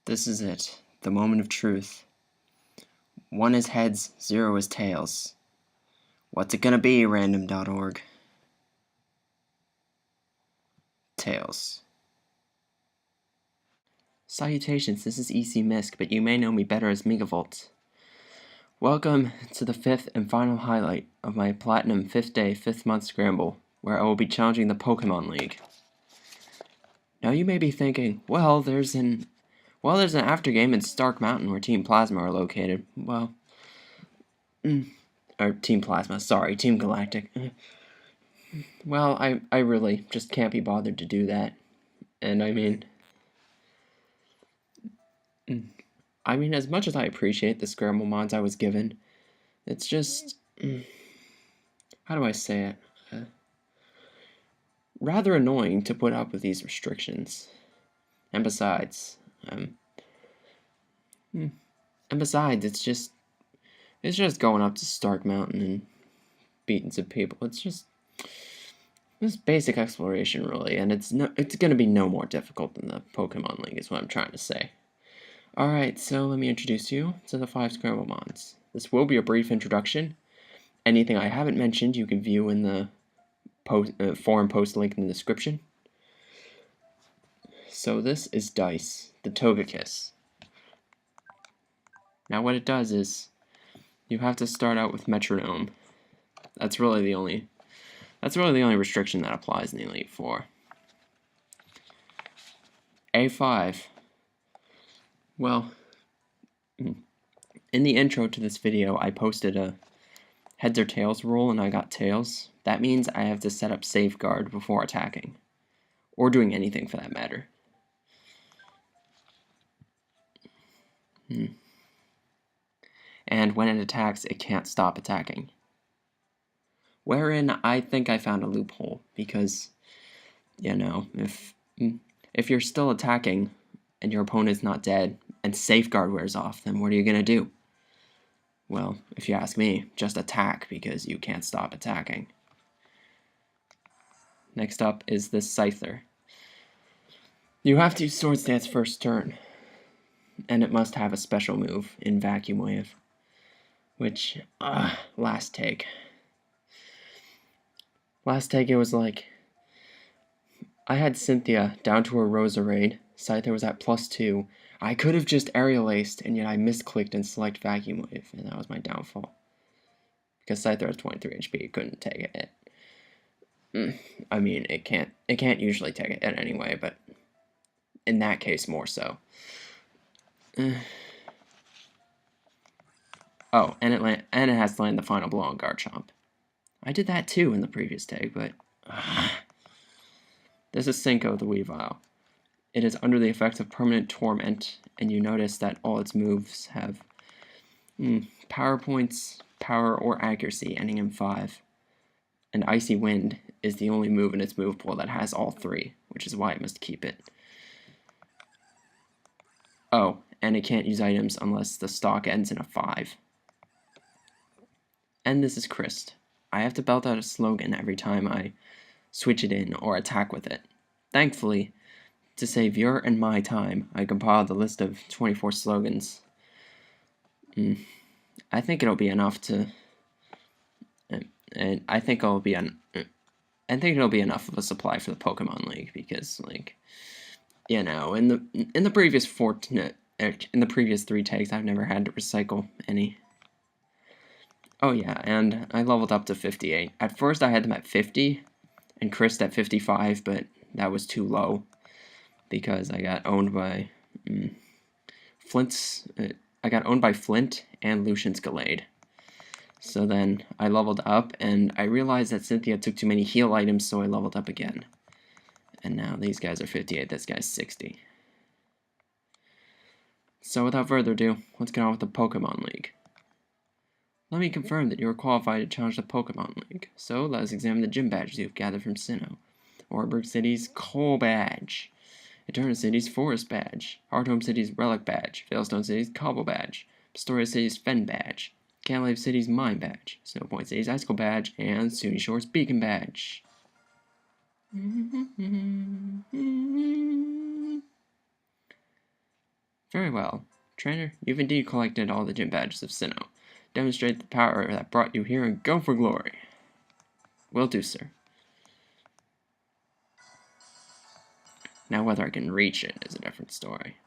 This is it, the moment of truth. 1 is heads, 0 is tails. What's it gonna be, random.org? Tails. Salutations, this is EC Misk, but you may know me better as Mygavolt. Welcome to the 5th and final highlight of my Platinum 5th Day, 5th Month Scramble, where I will be challenging the Pokémon League. Now you may be thinking, well, there's an aftergame in Stark Mountain where Team Plasma are located. Well, or Team Plasma, sorry, Team Galactic. Well, I really just can't be bothered to do that. And I mean, as much as I appreciate the Scramble mods I was given, it's just, how do I say it? Rather annoying to put up with these restrictions. And besides, it's just going up to Stark Mountain and beating some people. It's just basic exploration, really, and it's gonna be no more difficult than the Pokemon League, is what I'm trying to say. Alright, so let me introduce you to the 5 Scramble mods. This will be a brief introduction. Anything I haven't mentioned you can view in the forum post link in the description. So this is Dice, the Togekiss. Now what it does is, you have to start out with Metronome. That's really the only restriction that applies in the Elite Four. A5. Well, in the intro to this video, I posted a heads or tails rule, and I got tails. That means I have to set up Safeguard before attacking, or doing anything for that matter. And when it attacks, it can't stop attacking. Wherein I think I found a loophole, because, you know, if you're still attacking and your opponent's not dead and Safeguard wears off, then what are you gonna do? Well, if you ask me, just attack, because you can't stop attacking. Next up is this Scyther. You have to use Swords Dance first turn, and it must have a special move in Vacuum Wave, which, last take, it was like, I had Cynthia down to her Roserade, Scyther was at +2, I could have just Aerial Aced, and yet I misclicked and select Vacuum Wave, and that was my downfall. Because Scyther has 23 HP, it couldn't take a hit. I mean, it can't usually take a hit anyway, but in that case more so. Oh, and it has to land the final blow on Garchomp. I did that too in the previous take, but this is Cinco the Weavile. It is under the effects of permanent torment, and you notice that all its moves have power points, power, or accuracy ending in 5. And Icy Wind is the only move in its move pool that has all 3, which is why it must keep it. Oh, and it can't use items unless the stock ends in a 5. And this is Christ. I have to belt out a slogan every time I switch it in or attack with it. Thankfully, to save your and my time, I compiled a list of 24 slogans. I think it'll be enough to... And I think it'll be enough of a supply for the Pokemon League, because, like, you know, in the previous 3 takes, I've never had to recycle any. Oh yeah, and I leveled up to 58. At first I had them at 50, and Chris at 55, but that was too low, because I got owned by Flint and Lucian's Gallade. So then I leveled up, and I realized that Cynthia took too many heal items, so I leveled up again. And now these guys are 58, this guy's 60. So without further ado, let's get on with the Pokemon League. Let me confirm that you are qualified to challenge the Pokémon League. So let us examine the gym badges you have gathered from Sinnoh. Orberg City's Coal Badge. Eterna City's Forest Badge. Hearthome City's Relic Badge. Veilstone City's Cobble Badge. Pastoria City's Fen Badge. Cantlave City's Mine Badge. Snowpoint City's Icicle Badge. And SUNY Shore's Beacon Badge. Very well. Trainer, you've indeed collected all the gym badges of Sinnoh. Demonstrate the power that brought you here and go for glory. Will do, sir. Now whether I can reach it is a different story.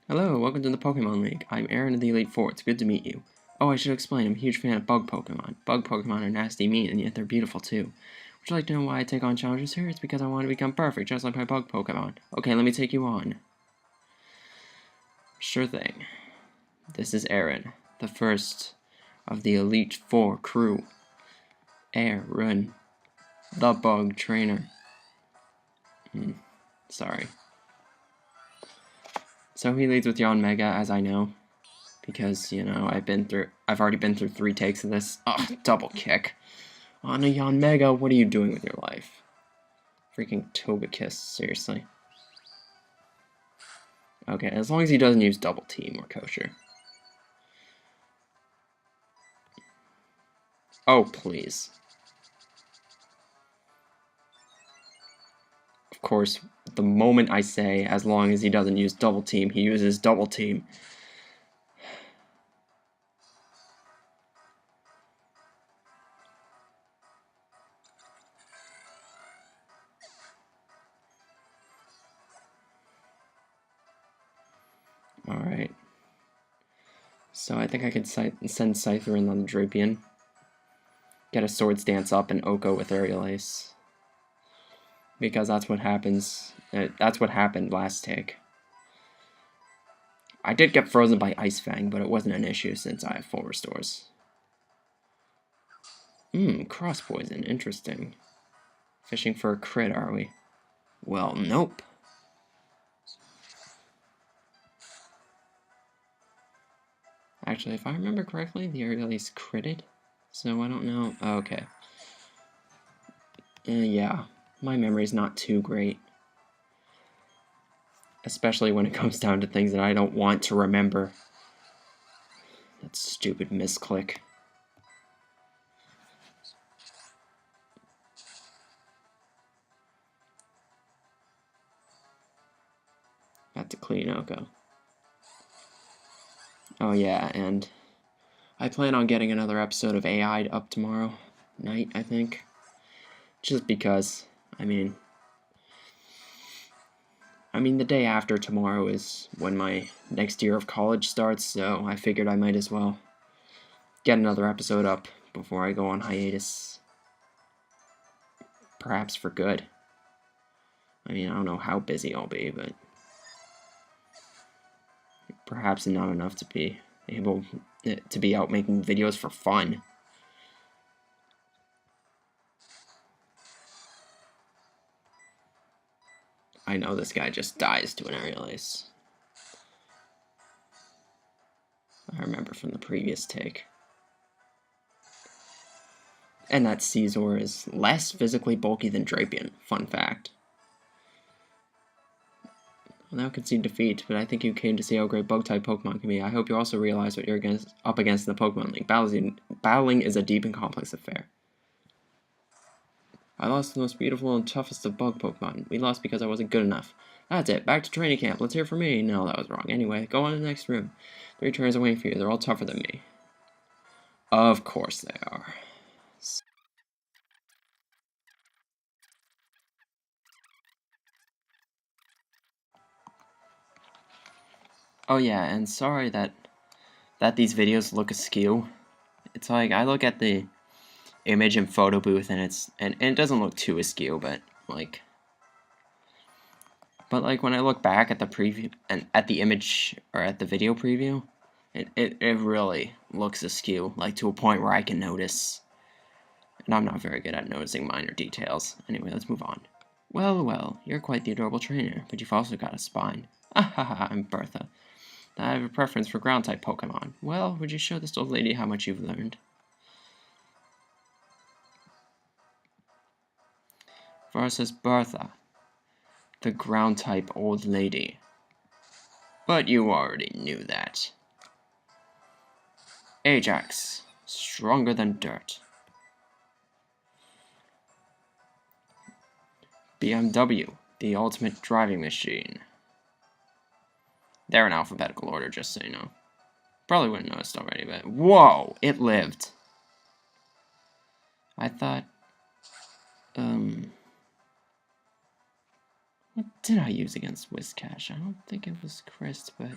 Hello, welcome to the Pokémon League. I'm Aaron of the Elite Four. It's good to meet you. Oh, I should explain, I'm a huge fan of bug Pokémon. Bug Pokémon are nasty, mean, and yet they're beautiful too. Would you like to know why I take on challenges here? It's because I want to become perfect, just like my bug Pokémon. Okay, let me take you on. Sure thing. This is Aaron, the first of the Elite Four crew. Aaron, the bug trainer. Sorry. So he leads with Yon Mega, as I know. Because, you know, I've already been through 3 takes of this. Ugh, double kick. On a Yon Mega, what are you doing with your life? Freaking Togekiss, seriously. Okay, as long as he doesn't use double team or kosher. Oh, please. Of course, the moment I say, as long as he doesn't use double team, he uses double team. Alright. So I think I could send Scyther in on the Drapion. Get a Swords Dance up and Oko with Aerial Ace. Because that's what happens. That's what happened last take. I did get frozen by Ice Fang, but it wasn't an issue since I have full restores. Cross poison, interesting. Fishing for a crit, are we? Well, nope. Actually, if I remember correctly, the Aerial Ace critted, so I don't know. Oh, okay. Yeah, my memory's not too great. Especially when it comes down to things that I don't want to remember. That stupid misclick. Got to clean Oko. Oh yeah, and I plan on getting another episode of AI up tomorrow night, I think. Just because, I mean, the day after tomorrow is when my next year of college starts, so I figured I might as well get another episode up before I go on hiatus. Perhaps for good. I mean, I don't know how busy I'll be, but perhaps not enough to be able to be out making videos for fun. I know this guy just dies to an Aerial Ace. I remember from the previous take. And that Caesar is less physically bulky than Drapion. Fun fact. Well, now concede defeat, but I think you came to see how great bug-type Pokemon can be. I hope you also realize what you're up against in the Pokemon League. Battling is a deep and complex affair. I lost the most beautiful and toughest of bug Pokemon. We lost because I wasn't good enough. That's it. Back to training camp. Let's hear from me. No, that was wrong. Anyway, go on to the next room. 3 trainers are waiting for you. They're all tougher than me. Of course they are. Oh yeah, and sorry that these videos look askew. It's like I look at the image and photo booth and it doesn't look too askew, but like when I look back at the preview and at the image or at the video preview, it really looks askew, like to a point where I can notice. And I'm not very good at noticing minor details. Anyway, let's move on. Well, well, you're quite the adorable trainer, but you've also got a spine. Ahaha, I'm Bertha. I have a preference for ground-type Pokemon. Well, would you show this old lady how much you've learned? Versus Bertha, the ground-type old lady. But you already knew that. Ajax, stronger than dirt. BMW, The ultimate driving machine. They're in alphabetical order, just so you know. Probably wouldn't noticed already, but... Whoa! It lived. I thought... What did I use against Whiscash? I don't think it was Christ, but...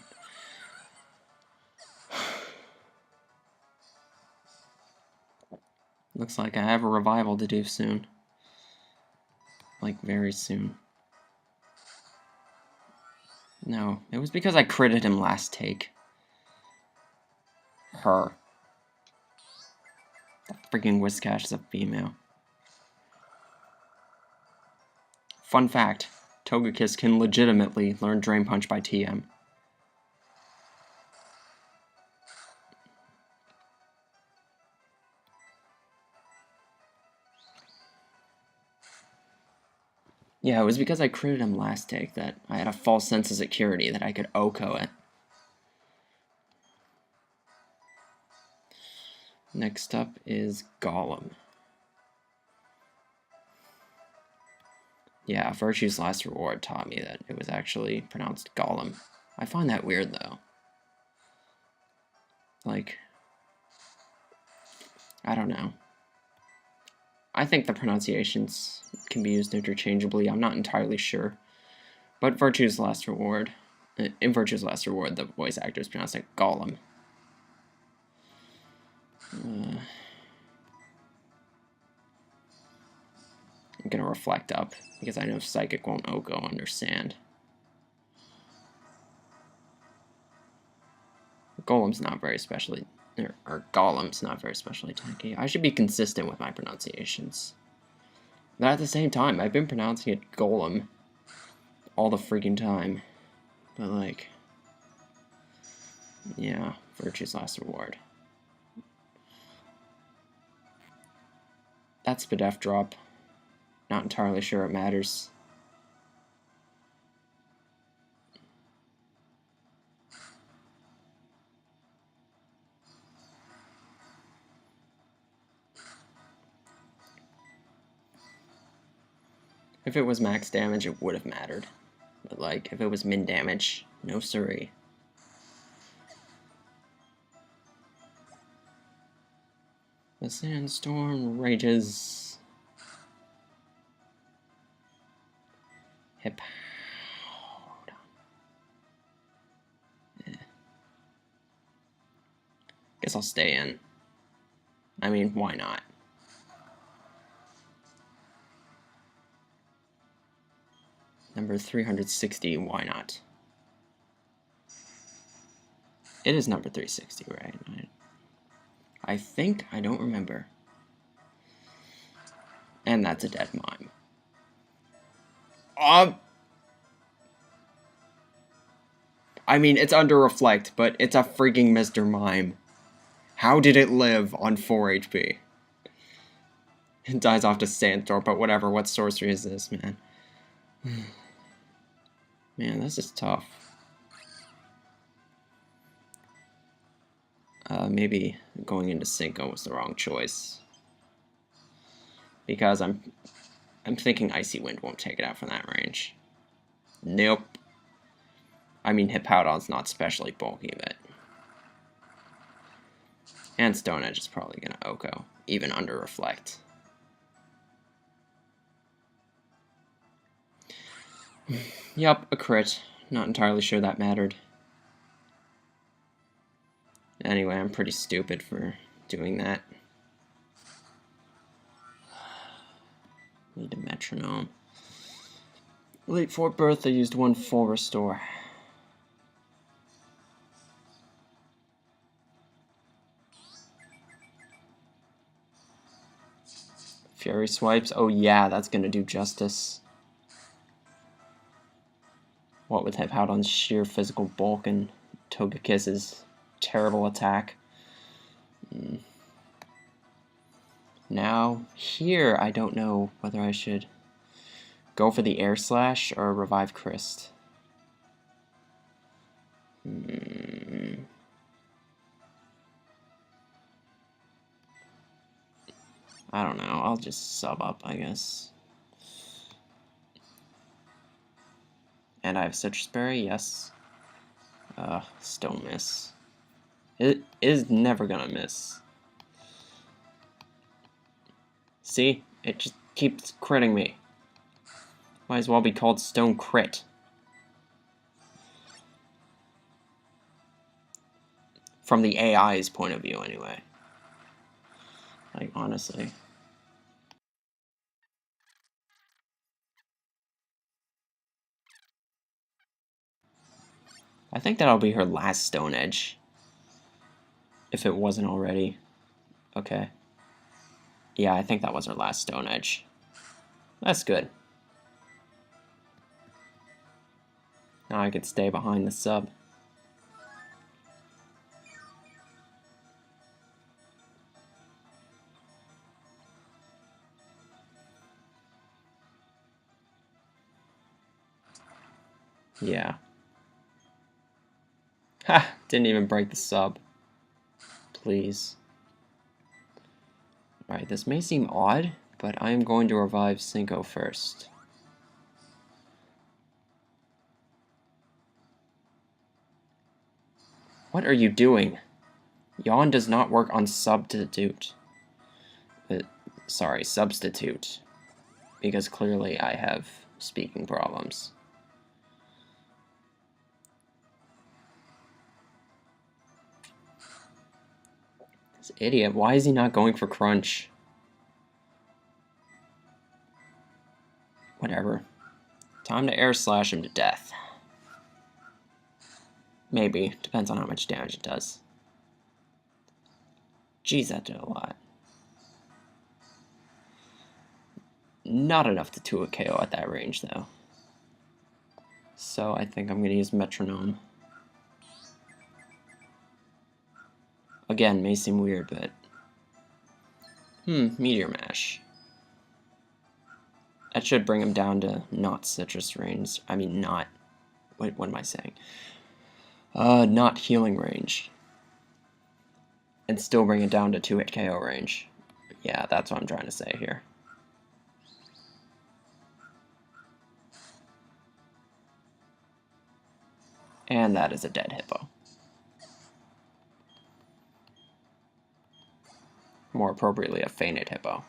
Looks like I have a revival to do soon. Like, very soon. No, it was because I critted him last take. Her. That freaking Whiscash is a female. Fun fact, Togekiss can legitimately learn Drain Punch by TM. Yeah, it was because I critted him last take that I had a false sense of security that I could OHKO it. Next up is Golem. Yeah, Virtue's Last Reward taught me that it was actually pronounced Golem. I find that weird, though. Like, I don't know. I think the pronunciations can be used interchangeably. I'm not entirely sure. But Virtue's Last Reward, in Virtue's Last Reward, the voice actors pronounce it Golem. I'm gonna reflect up, because I know Psychic won't OHKO under Sand. Golem's not very specially... Or Golem's not very specially tanky. I should be consistent with my pronunciations. But at the same time, I've been pronouncing it Golem all the freaking time. But like... Yeah, Virtue's Last Reward. That's Spadef drop. Not entirely sure it matters. If it was max damage, it would have mattered. But like, if it was min damage, no siree. The sandstorm rages. Hip. Guess I'll stay in. I mean, why not? Number 360, why not? It is number 360, right? I think, I don't remember. And that's a dead mime. I mean, it's under Reflect, but it's a freaking Mr. Mime. How did it live on 4 HP? It dies off to Sandstorm, but whatever, what sorcery is this, man? Man, this is tough. Maybe going into Cinco was the wrong choice. Because I'm thinking Icy Wind won't take it out from that range. Nope. I mean, Hippowdon's not specially bulky, but... And Stone Edge is probably gonna OHKO, even under Reflect. Yup, a crit. Not entirely sure that mattered. Anyway, I'm pretty stupid for doing that. Need a metronome. Elite Four Bertha used 1 full restore. Fury swipes. Oh yeah, that's gonna do justice. What with Hippowdon's sheer physical bulk and Togekiss's terrible attack. Now, here, I don't know whether I should go for the Air Slash or Revive Christ. I don't know, I'll just sub up, I guess. And I have Citrus Berry, yes. Still miss. It is never gonna miss. See? It just keeps critting me. Might as well be called Stone Crit. From the AI's point of view, anyway. Like, honestly. I think that'll be her last Stone Edge. If it wasn't already. Okay. Yeah, I think that was her last Stone Edge. That's good. Now I could stay behind the sub. Yeah. Ha! Didn't even break the sub. Please. Alright, this may seem odd, but I am going to revive Cinco first. What are you doing? Yawn does not work on substitute. Sorry, substitute. Because clearly I have speaking problems. This idiot, why is he not going for Crunch? Whatever. Time to air slash him to death. Maybe. Depends on how much damage it does. Jeez, that did a lot. Not enough to 2 a KO at that range, though. So I think I'm going to use Metronome. Again, may seem weird, but... Meteor Mash. That should bring him down to not citrus range. I mean, not... Wait, what am I saying? Not healing range. And still bring it down to 2-hit KO range. Yeah, that's what I'm trying to say here. And that is a dead hippo. More appropriately, a fainted hippo.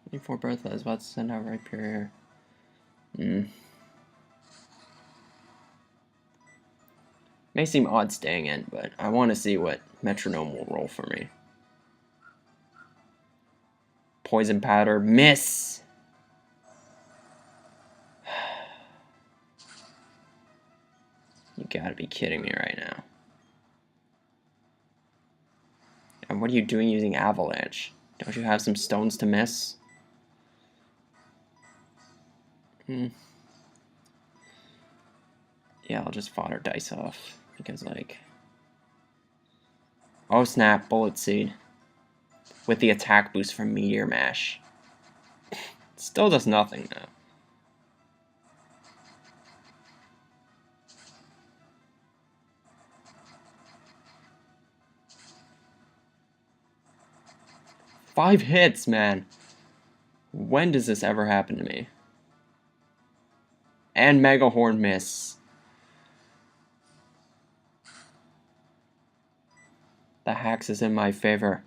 24 Bertha is about to send out right here. May seem odd staying in, but I want to see what Metronome will roll for me. Poison Powder, miss! You gotta be kidding me right now. And what are you doing using Avalanche? Don't you have some stones to miss? Yeah, I'll just fodder dice off. Because, like... Oh snap, Bullet Seed. With the attack boost from Meteor Mash. Still does nothing, though. Five hits, man. When does this ever happen to me? And Mega Horn miss. The hacks is in my favor.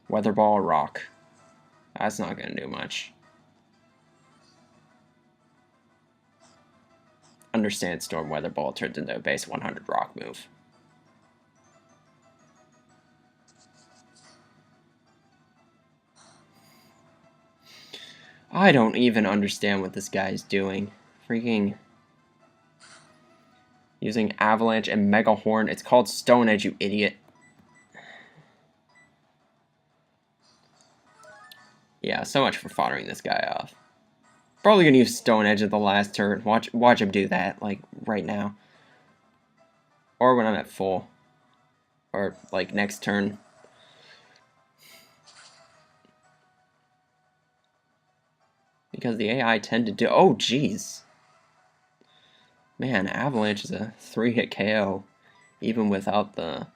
Weather Ball or Rock. That's not gonna do much. Understand Storm Weather Ball turns into a base 100 Rock move. I don't even understand what this guy is doing. Freaking... Using Avalanche and Mega Horn. It's called Stone Edge, you idiot. Yeah, so much for foddering this guy off. Probably gonna use Stone Edge at the last turn. Watch him do that, like, right now. Or when I'm at full. Or, like, next turn. Because the AI tend to do... Oh, jeez. Man, Avalanche is a 3-hit KO. Even without the...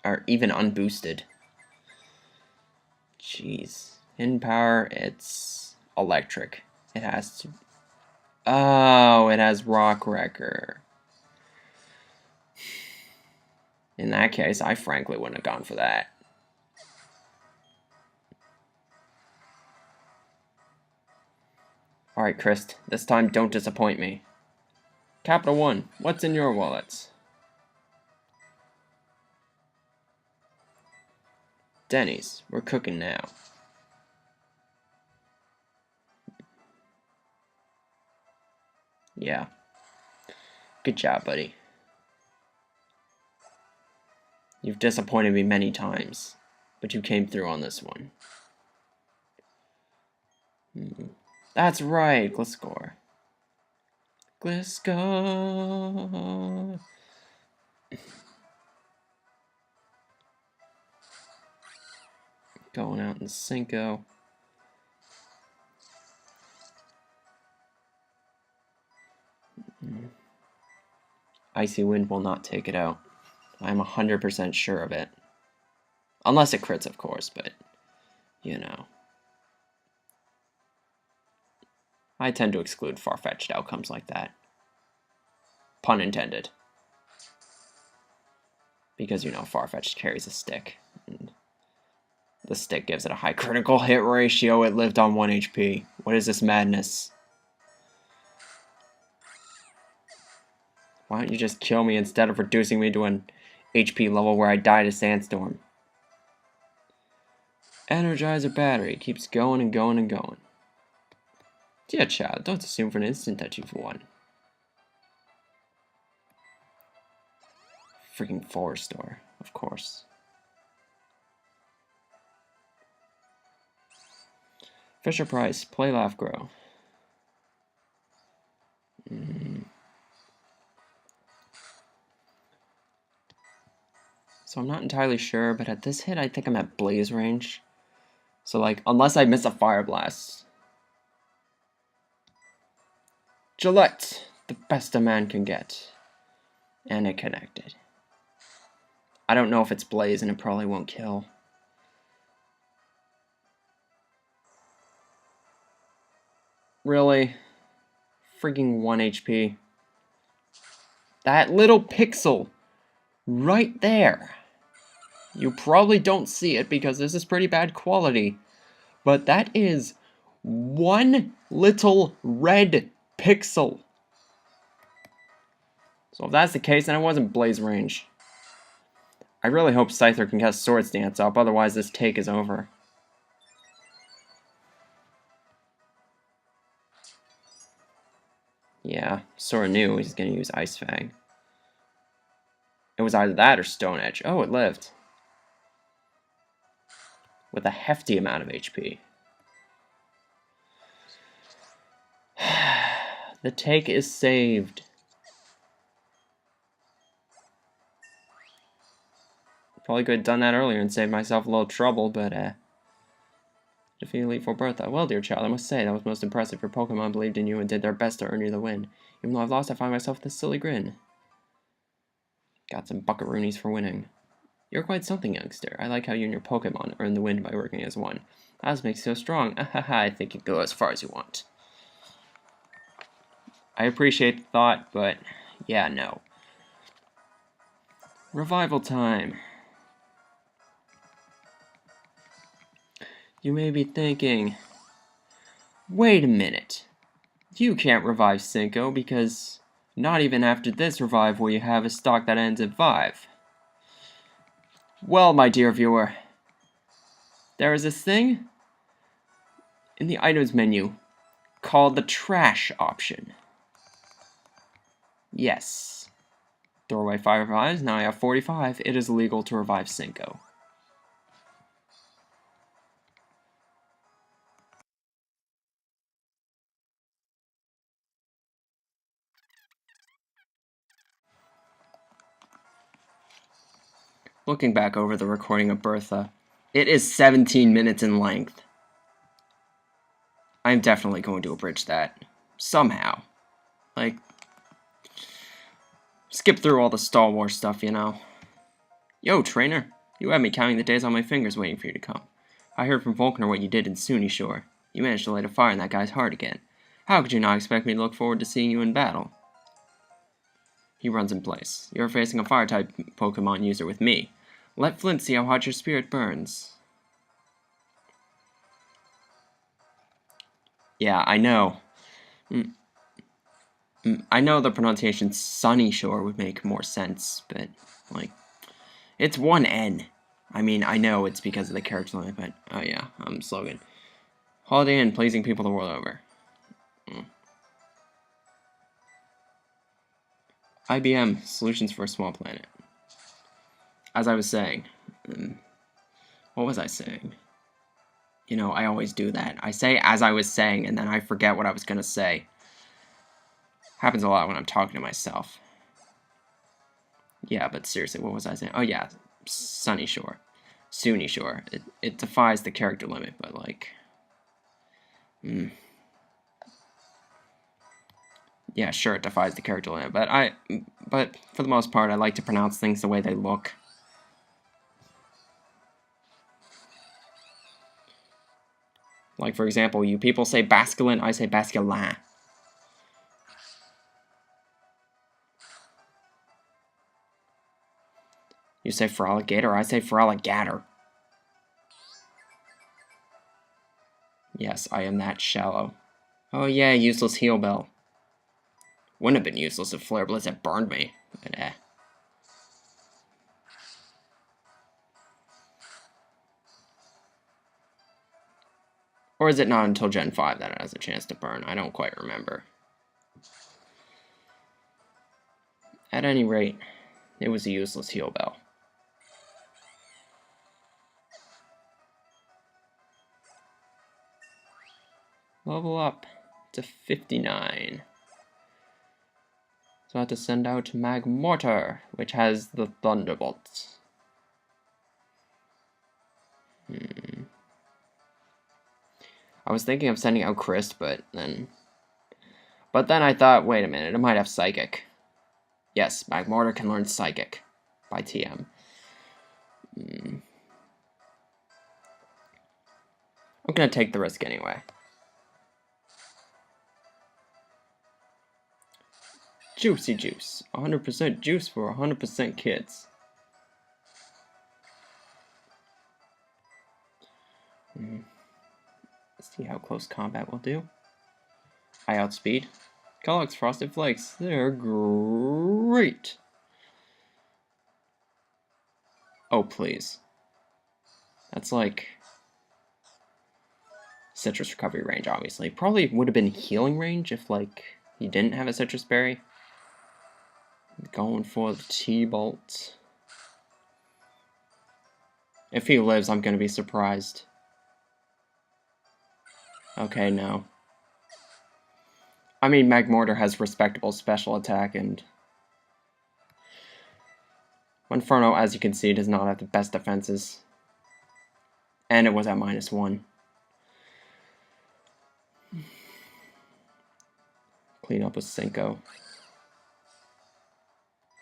Or even unboosted. Jeez. Hidden power, it's electric. It has to... Oh, it has Rock Wrecker. In that case, I frankly wouldn't have gone for that. Alright, Chris, this time don't disappoint me. Capital One, what's in your wallets? Denny's, we're cooking now. Yeah. Good job, buddy. You've disappointed me many times, but you came through on this one. That's right, Gliscor. Gliscor. Going out in Cinco. Icy Wind will not take it out. I'm 100% sure of it. Unless it crits, of course, but, you know. I tend to exclude far-fetched outcomes like that. Pun intended. Because, you know, far-fetched carries a stick. And the stick gives it a high critical hit ratio. It lived on 1 HP. What is this madness? Why don't you just kill me instead of reducing me to an HP level where I die to Sandstorm? Energizer battery keeps going and going and going. Dear child, don't assume for an instant that you've won. Freaking Forest Store, of course. Fisher Price, play, laugh, grow. So I'm not entirely sure, but at this hit I think I'm at Blaze range. So like, unless I miss a Fire Blast. Gillette, the best a man can get. And it connected. I don't know if it's Blaze and it probably won't kill. Really? Freaking 1 HP. That little pixel right there. You probably don't see it because this is pretty bad quality. But that is one little red pixel. So if that's the case, then it wasn't Blaze range. I really hope Scyther can cast Swords Dance up, otherwise this take is over. Yeah, Sora knew he's going to use Ice Fang. It was either that or Stone Edge. Oh, it lived. With a hefty amount of HP. The take is saved. Probably could have done that earlier and saved myself a little trouble, but defeat Elite Four Bertha. Well, dear child, I must say that was most impressive. Your Pokemon believed in you and did their best to earn you the win. Even though I've lost, I find myself with this silly grin. Got some buckaroonies for winning. You're quite something, youngster. I like how you and your Pokemon earn the win by working as one. That makes you so strong. I think you can go as far as you want. I appreciate the thought, but yeah, no. Revival time. You may be thinking, wait a minute. You can't revive Cinco because not even after this revive will you have a stock that ends at 5. Well, my dear viewer, there is this thing in the items menu called the trash option. Yes. Throw away 5 revives, now I have 45. It is illegal to revive Cinco. Looking back over the recording of Bertha, it is 17 minutes in length. I'm definitely going to abridge that. Somehow. Like, skip through all the Star Wars stuff, you know. Yo, trainer. You had me counting the days on my fingers waiting for you to come. I heard from Volkner what you did in Sunny Shore. You managed to light a fire in that guy's heart again. How could you not expect me to look forward to seeing you in battle? He runs in place. You're facing a fire-type Pokemon user with me. Let Flint see how hot your spirit burns. Yeah, I know. I know the pronunciation Sunny Shore would make more sense, but, like, it's one N. I mean, I know it's because of the character limit, but, oh yeah, slogan. Holiday Inn, pleasing people the world over. IBM, solutions for a small planet. As I was saying, what was I saying? You know, I always do that. I say as I was saying, and then I forget what I was going to say. Happens a lot when I'm talking to myself. Yeah, but seriously, what was I saying? Oh yeah, Sunny Shore. Sunny Shore. It defies the character limit, but like... Yeah, sure, it defies the character limit, but for the most part, I like to pronounce things the way they look. Like, for example, you people say basculin, I say basculin. You say froligator, I say froligator. Yes, I am that shallow. Oh yeah, useless heal bell. Wouldn't have been useless if Flare Blitz had burned me, but Or is it not until Gen 5 that it has a chance to burn? I don't quite remember. At any rate, it was a useless heal bell. Level up to 59. So I have to send out Magmortar, which has the Thunderbolt. I was thinking of sending out Chris, but then I thought, wait a minute, it might have Psychic. Yes, Magmortar can learn Psychic by TM. I'm gonna take the risk anyway. Juicy Juice. 100% juice for 100% kids. Let's see how close combat will do. I outspeed. Kellogg's Frosted Flakes. They're great. Oh, please. That's like... citrus recovery range, obviously. Probably would have been healing range if, like, you didn't have a citrus berry. Going for the T-Bolt. If he lives, I'm gonna be surprised. Okay, no. I mean, Magmortar has respectable special attack, and... Inferno, as you can see, does not have the best defenses. And it was at -1. Clean up with Cinco.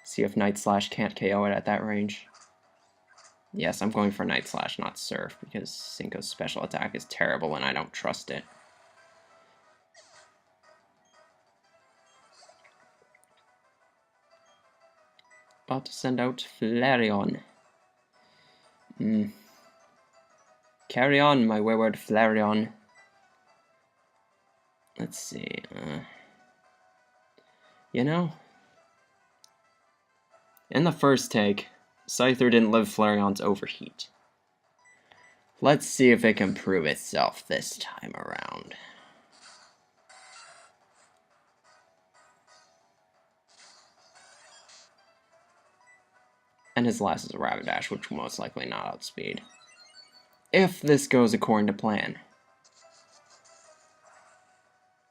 See if Night Slash can't KO it at that range. Yes, I'm going for Night Slash, not Surf, because Cinco's special attack is terrible and I don't trust it. About to send out Flareon. Carry on, my wayward Flareon. Let's see. You know, in the first take, Scyther didn't live Flareon's overheat. Let's see if it can prove itself this time around. And his last is a Rapidash, which will most likely not outspeed. If this goes according to plan.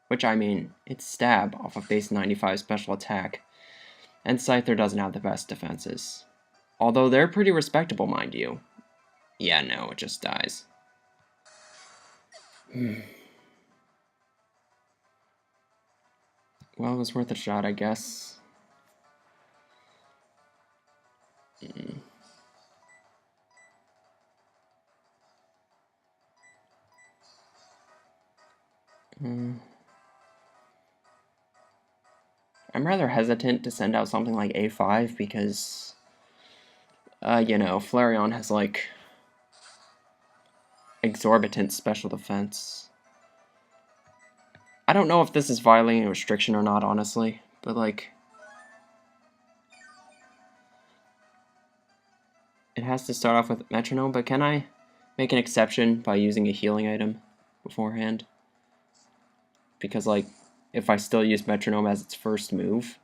Which, I mean, it's Stab off of base 95 special attack. And Scyther doesn't have the best defenses. Although they're pretty respectable, mind you. Yeah, no, it just dies. Well, it was worth a shot, I guess. I'm rather hesitant to send out something like A5 because, you know, Flareon has, like, exorbitant special defense. I don't know if this is violating a restriction or not, honestly, but, like, it has to start off with Metronome, but can I make an exception by using a healing item beforehand? Because, like, if I still use Metronome as its first move...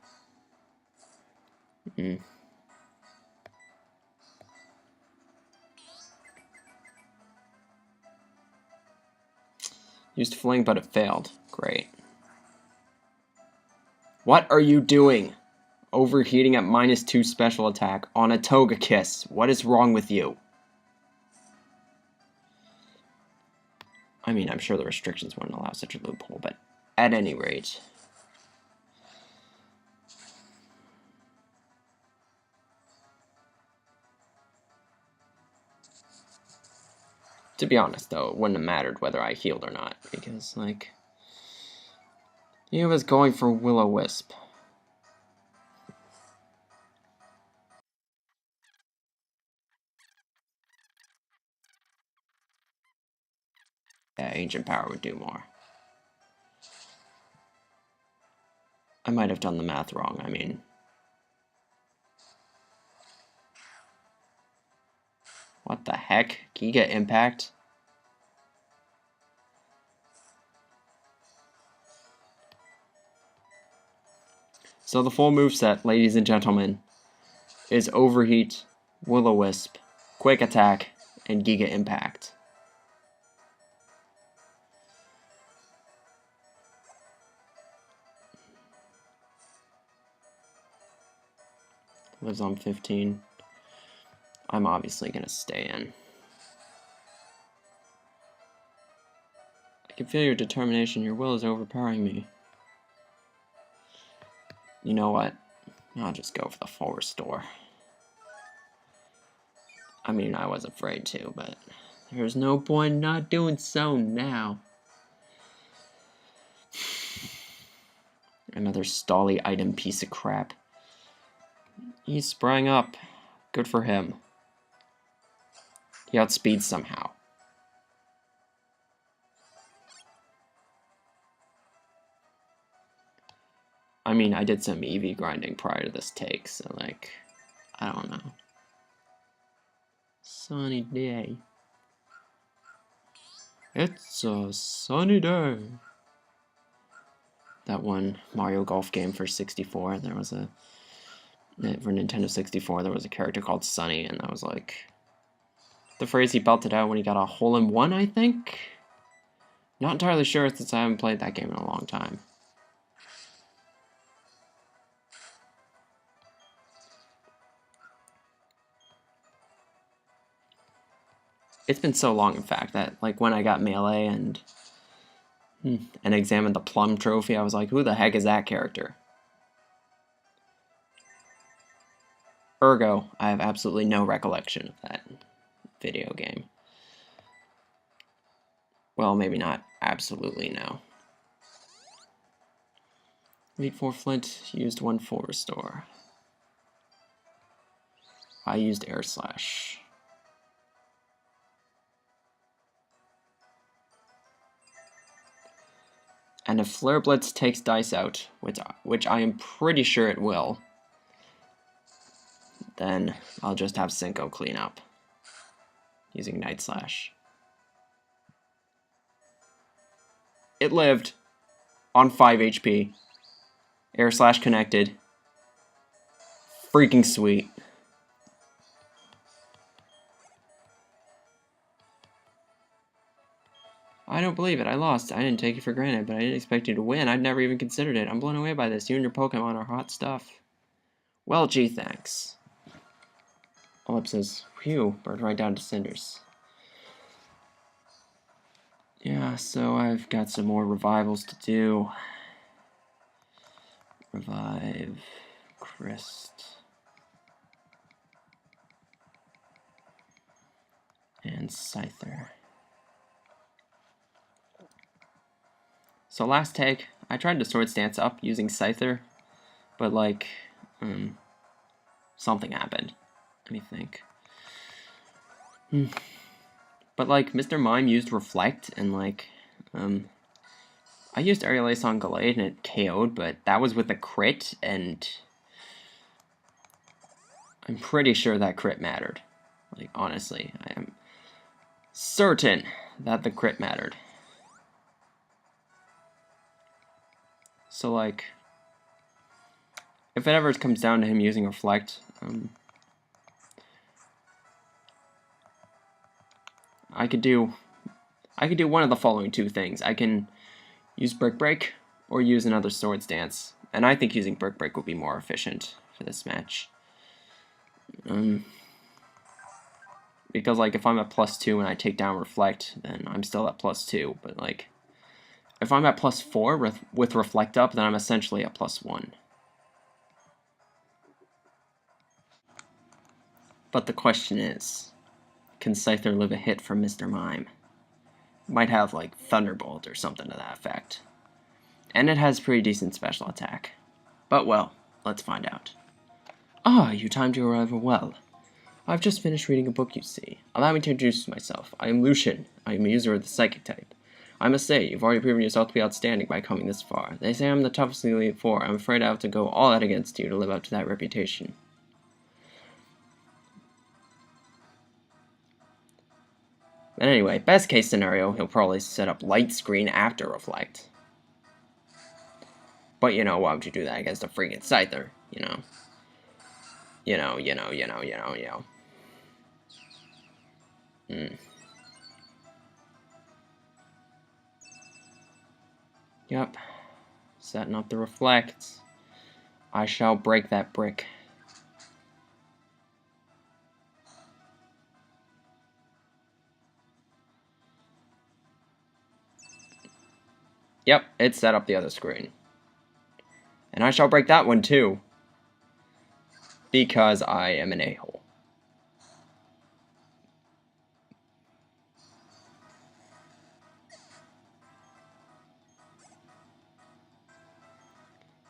Used Fling, but it failed. Great. What are you doing? Overheating at -2 special attack on a Togekiss. What is wrong with you? I mean, I'm sure the restrictions wouldn't allow such a loophole, but at any rate... To be honest, though, it wouldn't have mattered whether I healed or not, because, like... He was going for Will-O-Wisp. Yeah, Ancient Power would do more. I might have done the math wrong, I mean... What the heck? Giga Impact? So the full moveset, ladies and gentlemen, is Overheat, Will-O-Wisp, Quick Attack, and Giga Impact. Lives on 15. I'm obviously going to stay in. I can feel your determination. Your will is overpowering me. You know what? I'll just go for the full restore. I mean, I was afraid to, but there's no point in not doing so now. Another stally item piece of crap. He sprang up. Good for him. He outspeeds somehow. I mean, I did some EV grinding prior to this take, so, like, I don't know. Sunny day. It's a sunny day. That one Mario Golf game for 64, there was a... For Nintendo 64, there was a character called Sunny, and that was, like... The phrase he belted out when he got a hole-in-one, I think? Not entirely sure since I haven't played that game in a long time. It's been so long, in fact, that, like, when I got Melee and examined the Plum Trophy, I was like, who the heck is that character? Ergo, I have absolutely no recollection of that video game. Well, maybe not absolutely no. Elite 4 Flint used 1 full restore. I used Air Slash. And if Flare Blitz takes dice out, which I am pretty sure it will, then I'll just have Cinco clean up using Night Slash. It lived on 5 HP. Air Slash connected. Freaking sweet. I don't believe it. I lost. I didn't take it for granted, but I didn't expect you to win. I'd never even considered it. I'm blown away by this. You and your Pokemon are hot stuff. Well, gee, thanks. Olip says, phew, burned right down to cinders. Yeah, so I've got some more revivals to do. Revive, Christ, and Scyther. So last take, I tried to sword stance up using Scyther, but like, something happened. Let me think. But like, Mr. Mime used Reflect, and like, I used Aerial Ace on Gallade and it KO'd, but that was with a crit, and I'm pretty sure that crit mattered. Like, honestly, I am certain that the crit mattered. So like, if it ever comes down to him using Reflect, I could do one of the following two things. I can use Brick Break or use another Sword Stance, and I think using Brick Break would be more efficient for this match. Because like if I'm at +2 and I take down Reflect, then I'm still at +2. But like if I'm at +4 with Reflect up, then I'm essentially at +1. But the question is, can Scyther live a hit from Mr. Mime? Might have like Thunderbolt or something to that effect. And it has pretty decent special attack. But well, let's find out. Ah, you timed your arrival well. I've just finished reading a book, you see. Allow me to introduce myself. I am Lucian. I am a user of the Psychic type. I must say, you've already proven yourself to be outstanding by coming this far. They say I'm the toughest in the Elite Four. I'm afraid I have to go all out against you to live up to that reputation. But anyway, best case scenario, he'll probably set up Light Screen after Reflect. But you know, why would you do that against a freaking Scyther, you know? You know. Yep. Setting up the Reflect. I shall break that brick. Yep, it set up the other screen. And I shall break that one too. Because I am an a-hole.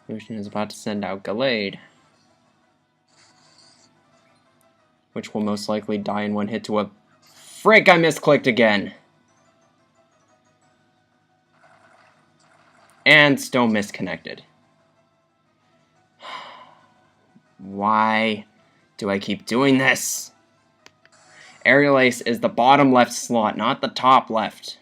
Lucian is about to send out Gallade, which will most likely die in one hit to a... Frick, I misclicked again! And still misconnected. Why do I keep doing this? Aerial Ace is the bottom left slot, not the top left.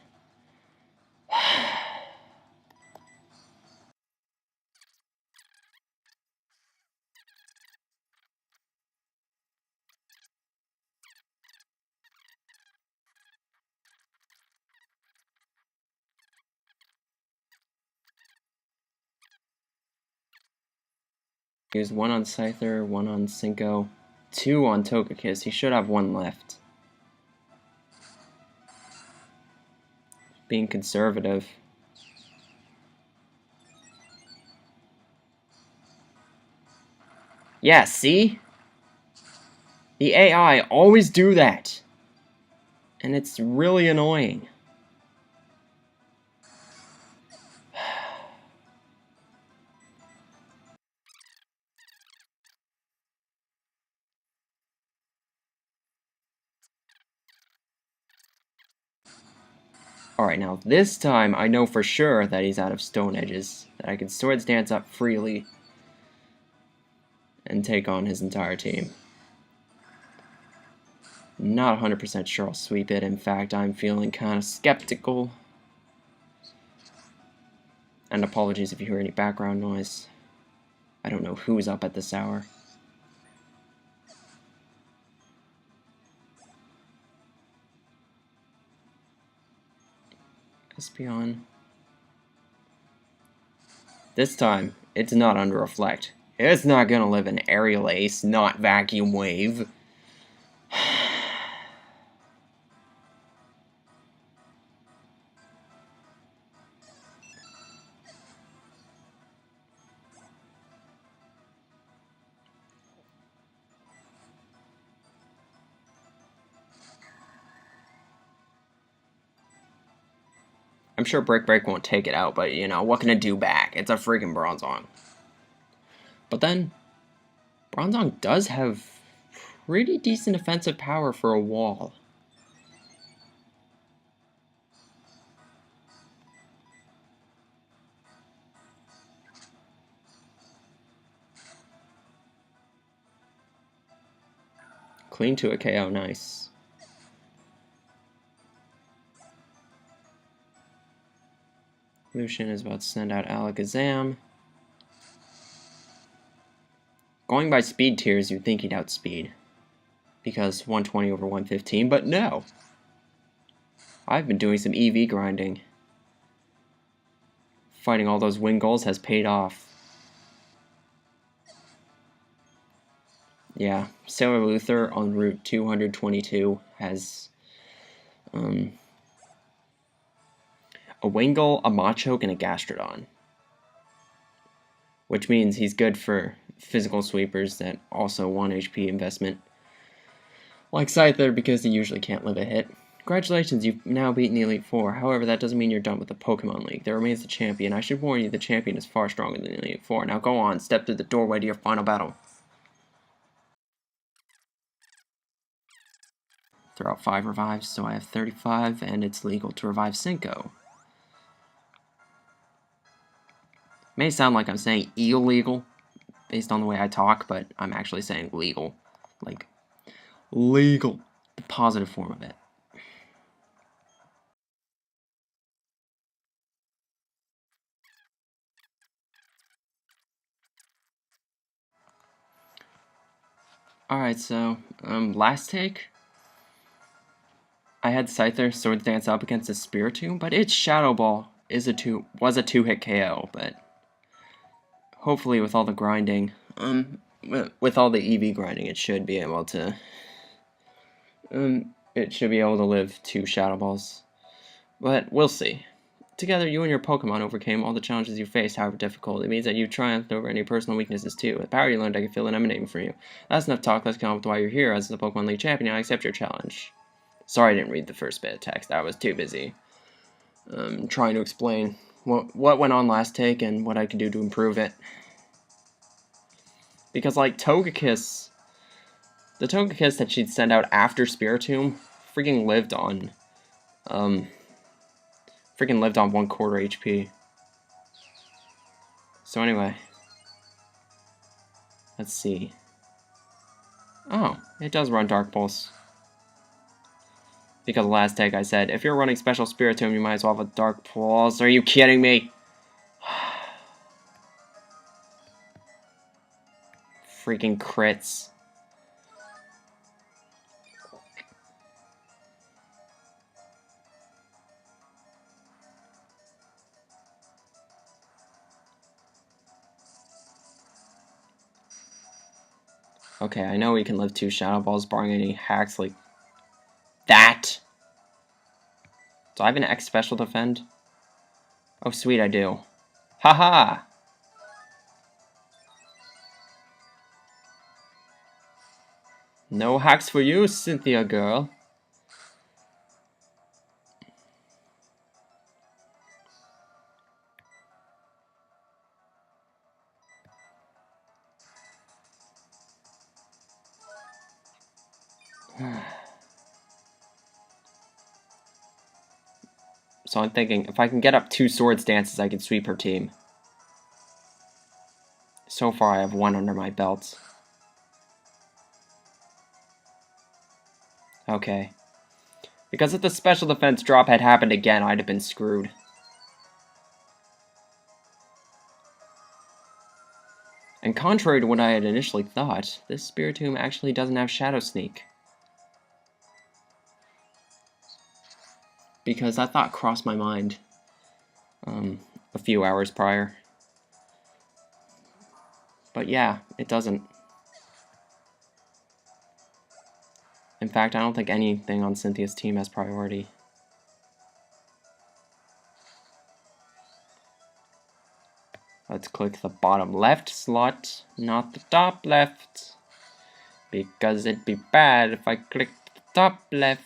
Use one on Scyther, one on Cinco, 2 on Togekiss. He should have 1 left. Being conservative. Yeah, see? The AI always do that. And it's really annoying. Alright, now this time I know for sure that he's out of Stone Edges, that I can Swords Dance up freely and take on his entire team. Not 100% sure I'll sweep it. In fact, I'm feeling kind of skeptical. And apologies if you hear any background noise. I don't know who's up at this hour. Espeon. This time, it's not under Reflect. It's not gonna live in Aerial Ace, not Vacuum Wave. I'm sure Break won't take it out, but, you know, what can it do back? It's a freaking Bronzong. But then, Bronzong does have pretty decent offensive power for a wall. Clean to a KO, nice. Lucian is about to send out Alakazam. Going by speed tiers, you'd think he'd outspeed. Because 120 over 115, but no! I've been doing some EV grinding. Fighting all those win goals has paid off. Yeah, Sailor Luther on Route 222 has a Wingull, a Machoke, and a Gastrodon. Which means he's good for physical sweepers that also 1 HP investment. Like Scyther, because he usually can't live a hit. Congratulations, you've now beaten the Elite Four. However, that doesn't mean you're done with the Pokémon League. There remains the champion. I should warn you, the champion is far stronger than the Elite Four. Now go on, step through the doorway to your final battle. Throw out 5 revives, so I have 35, and it's legal to revive Cinco. May sound like I'm saying illegal, based on the way I talk, but I'm actually saying legal. Like, legal. The positive form of it. Alright, so, last take. I had Scyther Swords Dance up against a Spiritomb, but its Shadow Ball was a 2-hit KO, but hopefully with all the grinding, with all the EV grinding, it should be able to, live 2 Shadow Balls. But we'll see. Together, you and your Pokemon overcame all the challenges you faced, however difficult. It means that you triumphed over any personal weaknesses too. The power you learned, I can feel it emanating from you. That's enough talk. Let's get on with why you're here. As the Pokemon League champion, I accept your challenge. Sorry I didn't read the first bit of text. I was too busy trying to explain what went on last take and what I could do to improve it. Because, like, Togekiss, the Togekiss that she'd send out after Spiritomb freaking lived on 1/4 HP. So anyway, let's see. Oh, it does run Dark Pulse. Because last take I said, if you're running Special Spiritomb, you might as well have a Dark Pulse. Are you kidding me? Freaking crits. Okay, I know we can live 2 Shadow Balls barring any hacks like that. Do I have an X Special Defend? Oh, sweet, I do. Haha! No hacks for you, Cynthia girl. So I'm thinking, if I can get up 2 Swords Dances, I can sweep her team. So far, I have 1 under my belt. Okay. Because if the special defense drop had happened again, I'd have been screwed. And contrary to what I had initially thought, this Spiritomb actually doesn't have Shadow Sneak. Because that thought crossed my mind a few hours prior. But yeah, it doesn't. In fact, I don't think anything on Cynthia's team has priority. Let's click the bottom left slot, not the top left. Because it'd be bad if I clicked the top left.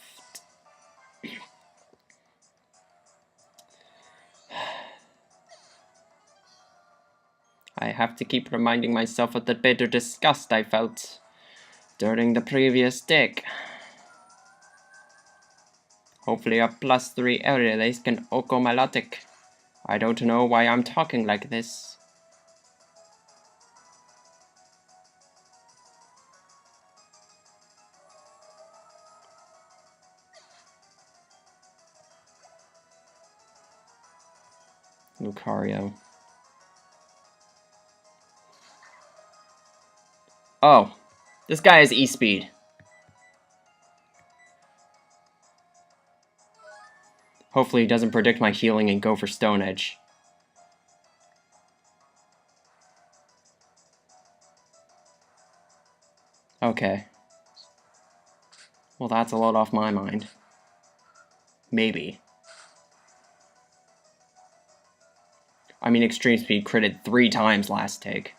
I have to keep reminding myself of the bitter disgust I felt during the previous deck. Hopefully a +3 area race can Oko Melodic. I don't know why I'm talking like this. Lucario. Oh, this guy has E-Speed. Hopefully he doesn't predict my healing and go for Stone Edge. Okay. Well, that's a lot off my mind. Maybe. I mean, Extreme Speed critted 3 times last take.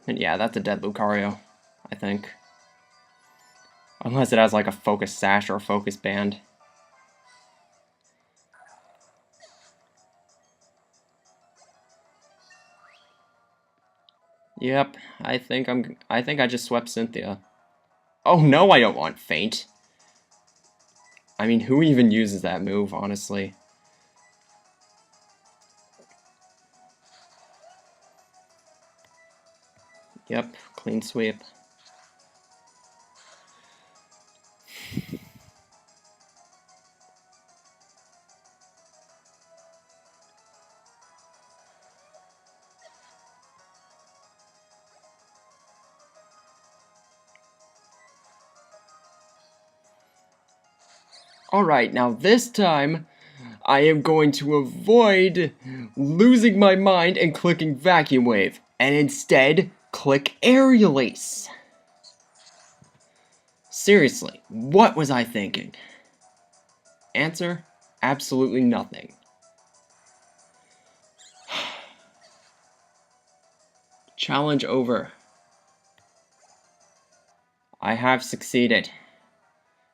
And yeah, that's a dead Lucario, I think. Unless it has like a Focus Sash or a Focus Band. Yep, I think I just swept Cynthia. Oh no, I don't want Faint. I mean, who even uses that move, honestly? Yep, clean sweep. Alright, now this time, I am going to avoid losing my mind and clicking Vacuum Wave, and instead, click Aerial Ace. Seriously, what was I thinking? Answer, absolutely nothing. Challenge over. I have succeeded.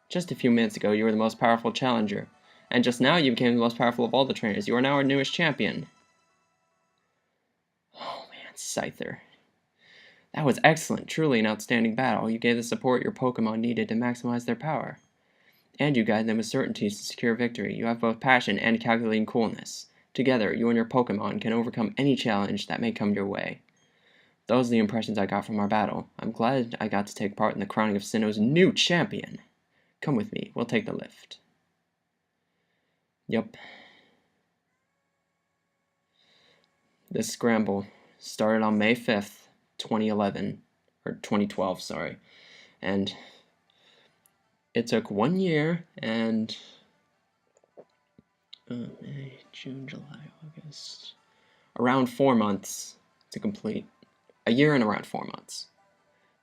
Just a few minutes ago, you were the most powerful challenger, and just now you became the most powerful of all the trainers. You are now our newest champion. Oh man, Scyther. That was excellent, truly an outstanding battle. You gave the support your Pokémon needed to maximize their power. And you guided them with certainty to secure victory. You have both passion and calculating coolness. Together, you and your Pokémon can overcome any challenge that may come your way. Those are the impressions I got from our battle. I'm glad I got to take part in the crowning of Sinnoh's new champion. Come with me, we'll take the lift. Yup. This scramble started on May 5th, 2011, or 2012, sorry. And it took 1 year and May, June, July, August, around 4 months to complete. A year and around 4 months.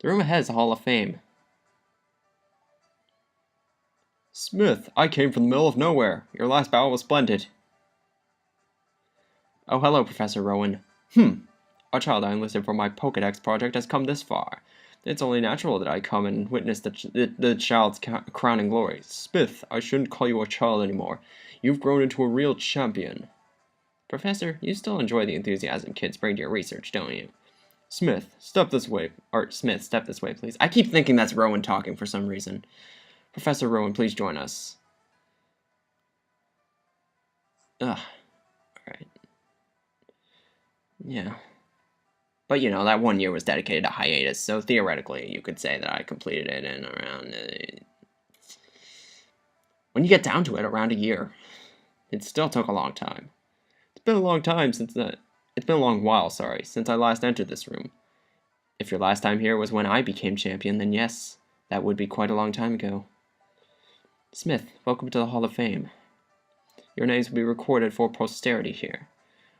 The room ahead is a Hall of Fame. Smith, I came from the middle of nowhere. Your last battle was splendid. Oh, hello, Professor Rowan. A child I enlisted for my Pokedex project has come this far. It's only natural that I come and witness the child's crowning glory. Smith, I shouldn't call you a child anymore. You've grown into a real champion. Professor, you still enjoy the enthusiasm kids bring to your research, don't you? Smith, step this way. Or, Smith, step this way, please. I keep thinking that's Rowan talking for some reason. Professor Rowan, please join us. Ugh. Alright. Yeah. But, you know, that 1 year was dedicated to hiatus, so theoretically you could say that I completed it in around... when you get down to it, around a year. It still took a long time. It's been a long time since that... It's been a long while, sorry, since I last entered this room. If your last time here was when I became champion, then yes, that would be quite a long time ago. Smith, welcome to the Hall of Fame. Your names will be recorded for posterity here.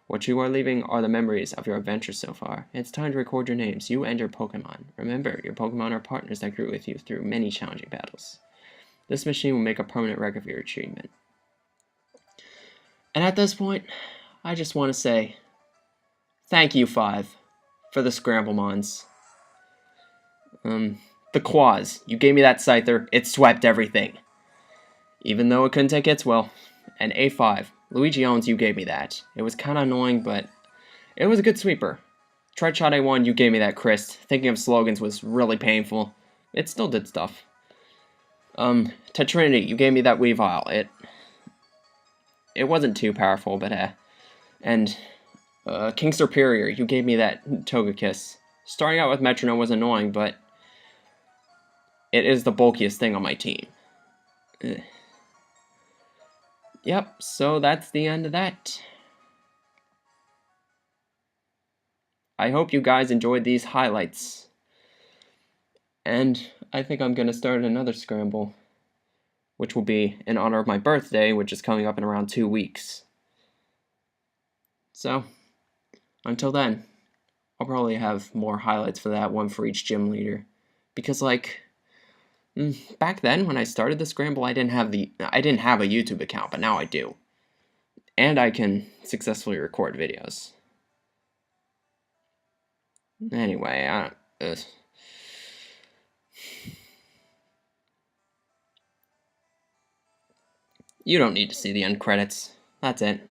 What you are leaving are the memories of your adventures so far. It's time to record your names, you and your Pokémon. Remember, your Pokémon are partners that grew with you through many challenging battles. This machine will make a permanent record of your achievement. And at this point, I just want to say, thank you, 5, for the Scramblemons. The Quaz, you gave me that Scyther, it swept everything. Even though it couldn't take hits well. And A5, Luigi Owens, you gave me that. It was kind of annoying, but It was a good sweeper. Tried shot A1, you gave me that Christ. Thinking of slogans was really painful. It still did stuff. To Trinity, you gave me that Weavile. It wasn't too powerful, but And King Superior, you gave me that Togekiss. Starting out with Metronome was annoying, but it is the bulkiest thing on my team. Ugh. Yep, so that's the end of that. I hope you guys enjoyed these highlights. And I think I'm going to start another Scramble, which will be in honor of my birthday, which is coming up in around 2 weeks. So, until then, I'll probably have more highlights for that, one for each gym leader. Because, like, back then when I started the Scramble, I didn't have a YouTube account, but now I do. And I can successfully record videos. Anyway, you don't need to see the end credits. That's it.